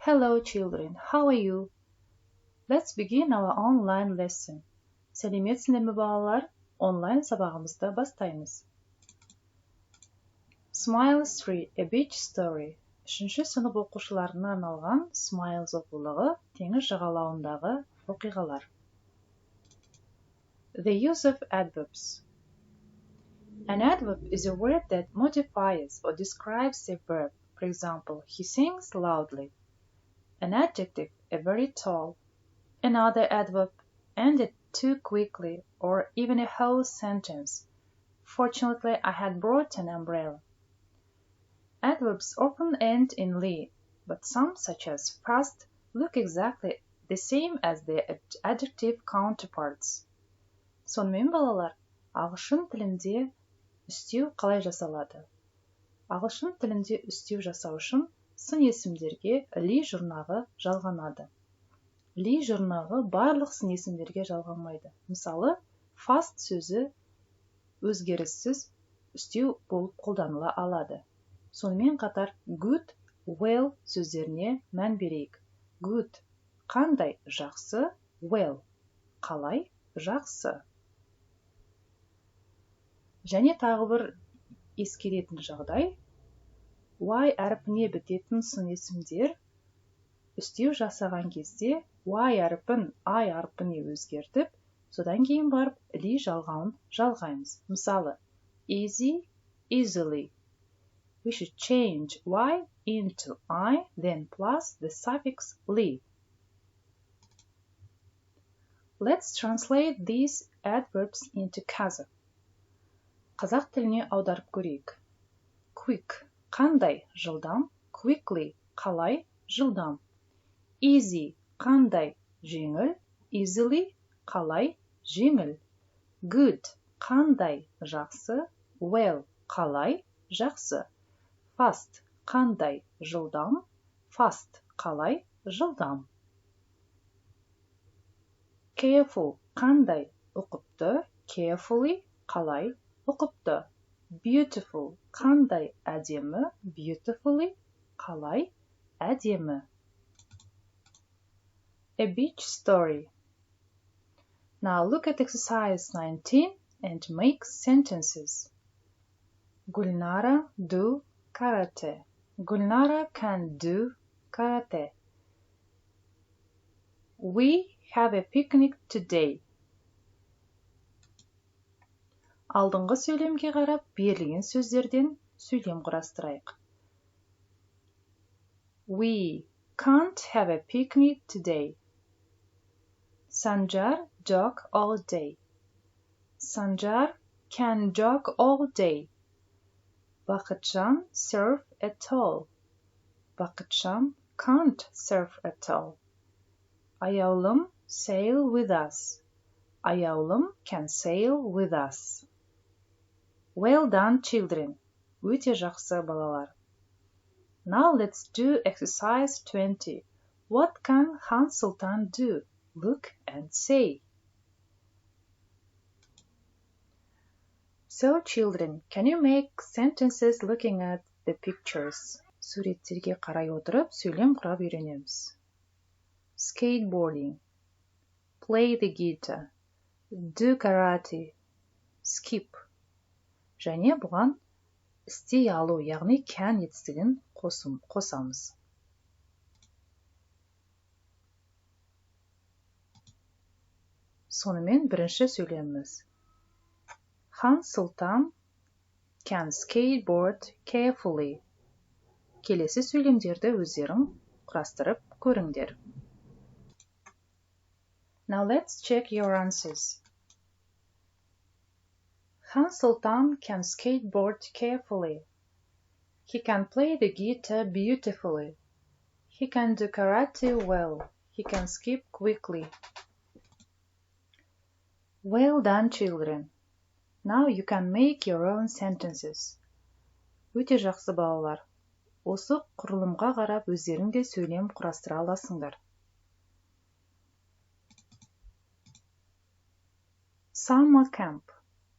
Hello children, how are you? Let's begin our online lesson. Сәлеметсіңдер ме балалар? Онлайн сабағымызды бастаймыз. Smiles 3, A Beach Story. 3-ші сынып оқушыларына арналған Smiles оқулығы теңіз жағалауындағы оқиғалар. The use of adverbs. An adverb is a word that modifies or describes a verb. For example, he sings loudly. An adjective, a very tall. Another adverb, ended too quickly, or even a whole sentence. Fortunately, I had brought an umbrella. Adverbs often end in "ly", but some, such as fast, look exactly the same as their adjective counterparts. Сонымен балалар, ағылшын тілінде үстеу қалай жасалады? Ағылшын тілінде үстеу жасау үшін сын есімдерге ли жұрнағы жалғанады. Ли жұрнағы барлық сын есімдерге жалғанмайды. Мысалы, fast сөзі өзгеріссіз үстеу болып қолданыла алады. Сонымен қатар good, well сөздеріне мән берейік. Good – қандай, жақсы, well – қалай, жақсы. Және тағы бір ескеретін жағдай, y әрпіне бітетін сын есімдер үстеу жасаған кезде y әрпін I әрпіне өзгертіп, содан кейін барып ли жалғауын жалғаймыз. Мысалы, easy, easily. We should change y into I, then plus the suffix ly. Let's translate these adverbs into Kazakh. Қазақ тіліне аударып көрейік. Quick – қандай, жылдам. Quickly – қалай, жылдам. Easy – қандай, жеңіл. Easily – қалай, жеңіл. Good – қандай, жақсы. Well – қалай, жақсы. Fast – қандай, жылдам. Fast – қалай, жылдам. Careful – қандай, ұқыпты. Carefully – қалай, ұқыпты. Beautiful – қандай, әдемі. Beautifully – қалай, әдемі. A beach story. Now look at exercise 19 and make sentences. Gulnara do karate. Gulnara can do karate. We have a picnic today. Алдыңғы сөйлемге қарап, берілген сөздерден сөйлем құрастырайық. We can't have a picnic today. Sanjar jog all day. Sanjar can jog all day. Бақытжан surf at all. Бақытжан can't surf at all. Аяулым sail with us. Аяулым can sail with us. Well done, children. Өте жақсы балалар. Now let's do exercise 20. What can Хан Сұлтан do? Look and say. So, children, can you make sentences looking at the pictures? Суреттерге қарай отырып, сөйлем құрап үйренеміз. Skateboarding. Play the guitar. Do karate. Skip. Және бұған істей алу, яғни can етістігін қосамыз. Сонымен бірінші сөйлеміміз. Хан Сұлтан can skateboard carefully. Келесі сөйлемдерді өздерің құрастырып көріңдер. Now let's check your answers. Хан Сұлтан can skateboard carefully. He can play the guitar beautifully. He can do karate well. He can skip quickly. Well done, children. Now you can make your own sentences. Өте жақсы балалар. Осы құрылымға қарап өздерің де сөйлем құрастыра аласыңдар. Summer camp.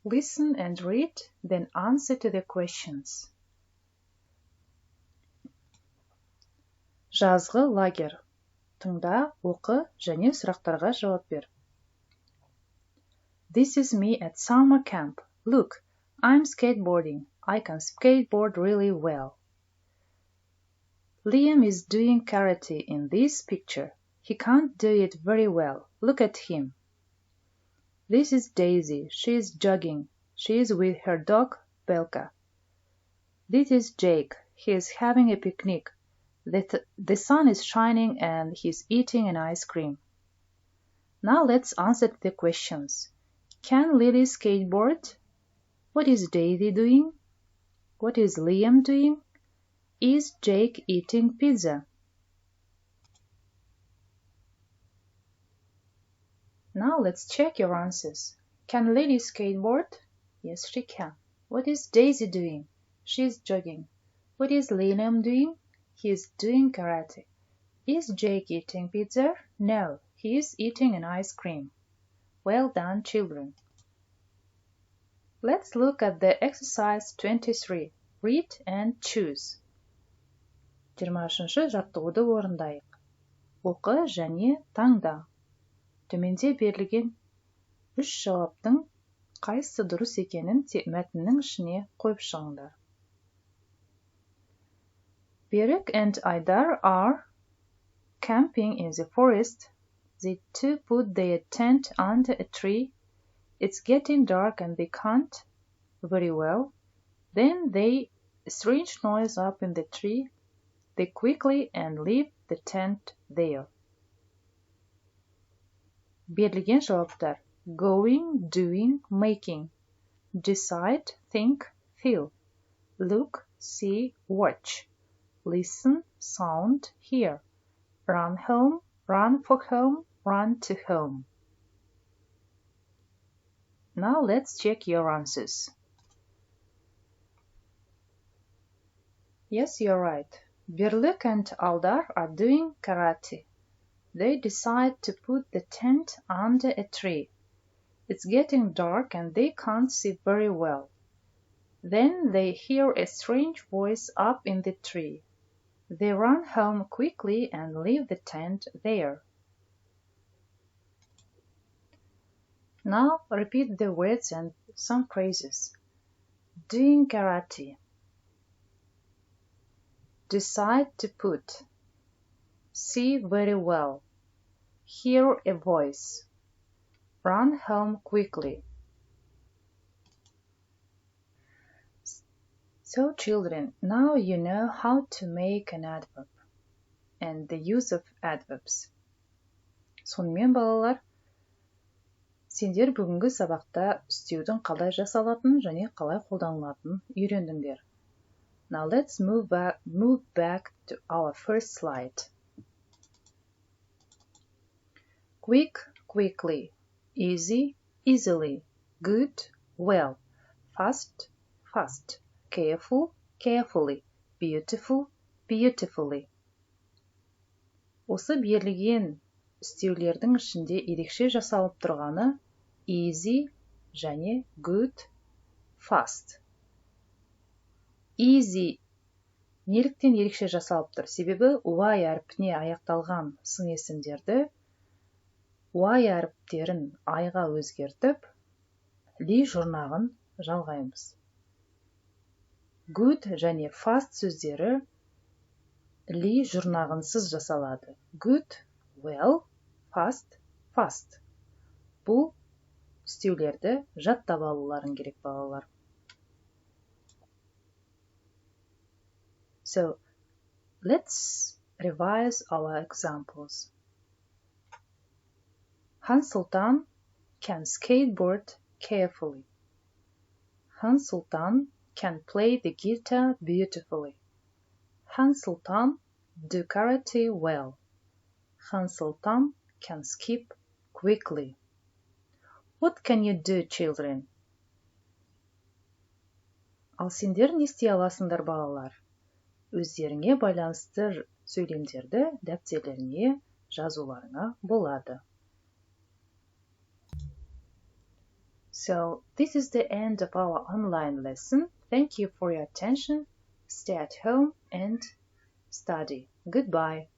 Listen and read, then answer to the questions. Жазғы лагерь. Тыңда, оқы және сұрақтарға жауап бер. This is me at summer camp. Look, I'm skateboarding. I can skateboard really well. Liam is doing karate in this picture. He can't do it very well. Look at him. This is Daisy. She is jogging. She is with her dog, Belka. This is Jake. He is having a picnic. The sun is shining and he's eating an ice cream. Now let's answer the questions. Can Lily skateboard? What is Daisy doing? What is Liam doing? Is Jake eating pizza? Now let's check your answers. Can Lily skateboard? Yes, she can. What is Daisy doing? She is jogging. What is Liam doing? He is doing karate. Is Jake eating pizza? No, he is eating an ice cream. Well done, children. Let's look at the exercise 23. Read and choose. 23-ші жаттығуды орындайық. Оқы және таңда. Төменде берілген 3 жауаптың қайсысы дұрыс екенін мәтіннің ішіне қойып шығыңдар. Берік and Айдар are camping in the forest. They two put their tent under a tree. It's getting dark and they can't very well. Then they a strange noise up in the tree. They quickly and leave the tent there. Берілген жауаптар: going, doing, making, decide, think, feel, look, see, watch, listen, sound, hear, run home, run for home, run to home. Now let's check your answers. Yes, you're right. Birlik and Aldar are doing karate. They decide to put the tent under a tree. It's getting dark and they can't see very well. Then they hear a strange voice up in the tree. They run home quickly and leave the tent there. Now repeat the words and some phrases. Doing karate. Decide to put. See very well. Hear a voice. Run home quickly. So children, now you know how to make an adverb and the use of adverbs. Сонымен балалар, сендер бүгінгі сабақта істеудің қалай жасалатынын және қалай қолданылатынын үйрендіңдер. Now let's move back to our first slide. Quick, quickly. Easy, easily. Good, well. Fast, fast. Careful, carefully. Beautiful, beautifully. Осы берілген істеулердің ішінде ерекше жасалып тұрғаны easy және good, fast. Easy неліктен ерекше жасалып тұр? Себебі Y әрпіне аяқталған сын есімдерді Y әріптерін айға өзгертіп, ли жұрнағын жалғаймыз. Good және fast сөздері ли жұрнағынсыз жасалады. Good, well, fast, fast. Бұл істеулерді жаттап алуларың керек балалар. So, let's revise our examples. Han Sultan can skateboard carefully. Han Sultan can play the guitar beautifully. Han Sultan do karate well. Han Sultan can skip quickly. What can you do, children? Ал сендер не істей аласыңдар, балалар? Өздеріңе байланысты сөйлемдерді дәптерлеріңе жазуларыңа болады. So, this is the end of our online lesson. Thank you for your attention. Stay at home and study. Goodbye.